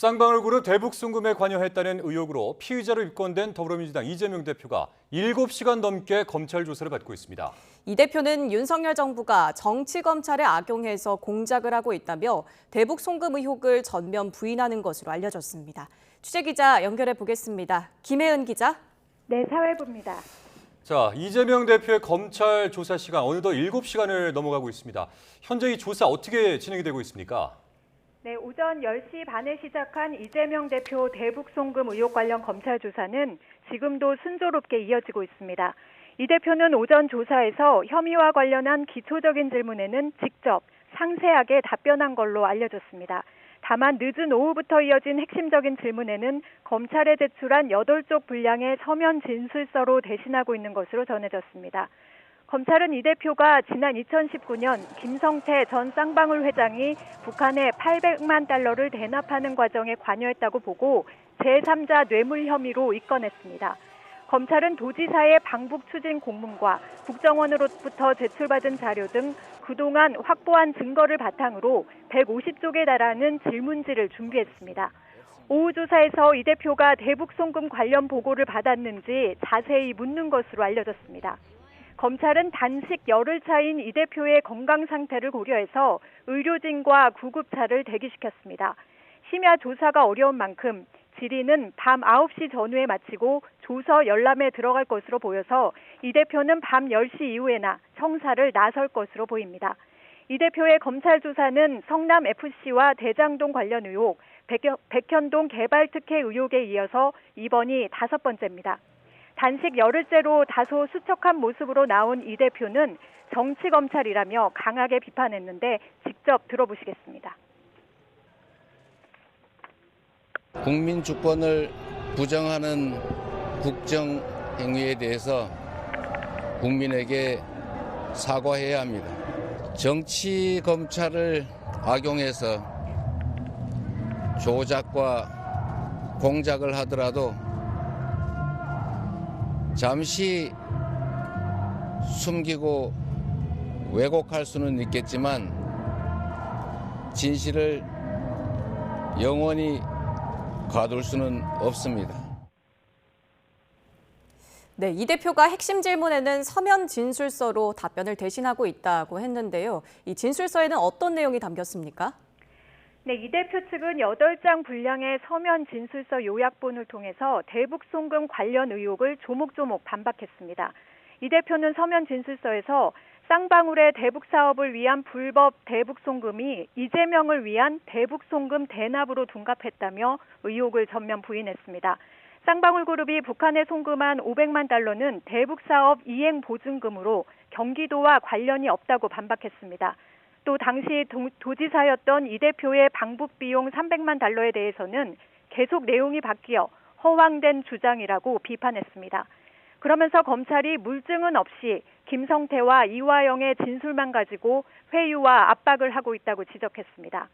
쌍방울 그룹 대북 송금에 관여했다는 의혹으로 피의자로 입건된 더불어민주당 이재명 대표가 7시간 넘게 검찰 조사를 받고 있습니다. 이 대표는 윤석열 정부가 정치검찰에 악용해서 공작을 하고 있다며 대북 송금 의혹을 전면 부인하는 것으로 알려졌습니다. 취재기자 연결해 보겠습니다. 김혜은 기자. 네, 사회부입니다. 자, 이재명 대표의 검찰 조사 시간 어느덧 7시간을 넘어가고 있습니다. 현재 이 조사 어떻게 진행이 되고 있습니까? 네, 오전 10시 반에 시작한 이재명 대표 대북 송금 의혹 관련 검찰 조사는 지금도 순조롭게 이어지고 있습니다. 이 대표는 오전 조사에서 혐의와 관련한 기초적인 질문에는 직접 상세하게 답변한 걸로 알려졌습니다. 다만 늦은 오후부터 이어진 핵심적인 질문에는 검찰에 제출한 8쪽 분량의 서면 진술서로 대신하고 있는 것으로 전해졌습니다. 검찰은 이 대표가 지난 2019년 김성태 전 쌍방울 회장이 북한에 800만 달러를 대납하는 과정에 관여했다고 보고 제3자 뇌물 혐의로 입건했습니다. 검찰은 도지사의 방북 추진 공문과 국정원으로부터 제출받은 자료 등 그동안 확보한 증거를 바탕으로 150쪽에 달하는 질문지를 준비했습니다. 오후 조사에서 이 대표가 대북 송금 관련 보고를 받았는지 자세히 묻는 것으로 알려졌습니다. 검찰은 단식 열흘 차인 이 대표의 건강 상태를 고려해서 의료진과 구급차를 대기시켰습니다. 심야 조사가 어려운 만큼 질의는 밤 9시 전후에 마치고 조서 열람에 들어갈 것으로 보여서 이 대표는 밤 10시 이후에나 청사를 나설 것으로 보입니다. 이 대표의 검찰 조사는 성남FC와 대장동 관련 의혹, 백현동 개발 특혜 의혹에 이어서 이번이 5번째입니다. 단식 열흘째로 다소 수척한 모습으로 나온 이 대표는 정치검찰이라며 강하게 비판했는데 직접 들어보시겠습니다. 국민 주권을 부정하는 국정 행위에 대해서 국민에게 사과해야 합니다. 정치검찰을 악용해서 조작과 공작을 하더라도 잠시 숨기고 왜곡할 수는 있겠지만 진실을 영원히 가둘 수는 없습니다. 네, 이 대표가 핵심 질문에는 서면 진술서로 답변을 대신하고 있다고 했는데요. 이 진술서에는 어떤 내용이 담겼습니까? 네, 이 대표 측은 8장 분량의 서면 진술서 요약본을 통해서 대북 송금 관련 의혹을 조목조목 반박했습니다. 이 대표는 서면 진술서에서 쌍방울의 대북 사업을 위한 불법 대북 송금이 이재명을 위한 대북 송금 대납으로 둔갑했다며 의혹을 전면 부인했습니다. 쌍방울 그룹이 북한에 송금한 500만 달러는 대북 사업 이행 보증금으로 경기도와 관련이 없다고 반박했습니다. 또 당시 도지사였던 이 대표의 방북 비용 300만 달러에 대해서는 계속 내용이 바뀌어 허황된 주장이라고 비판했습니다. 그러면서 검찰이 물증은 없이 김성태와 이화영의 진술만 가지고 회유와 압박을 하고 있다고 지적했습니다.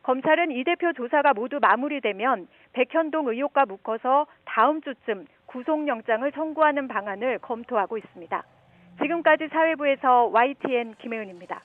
검찰은 이 대표 조사가 모두 마무리되면 백현동 의혹과 묶어서 다음 주쯤 구속영장을 청구하는 방안을 검토하고 있습니다. 지금까지 사회부에서 YTN 김혜은입니다.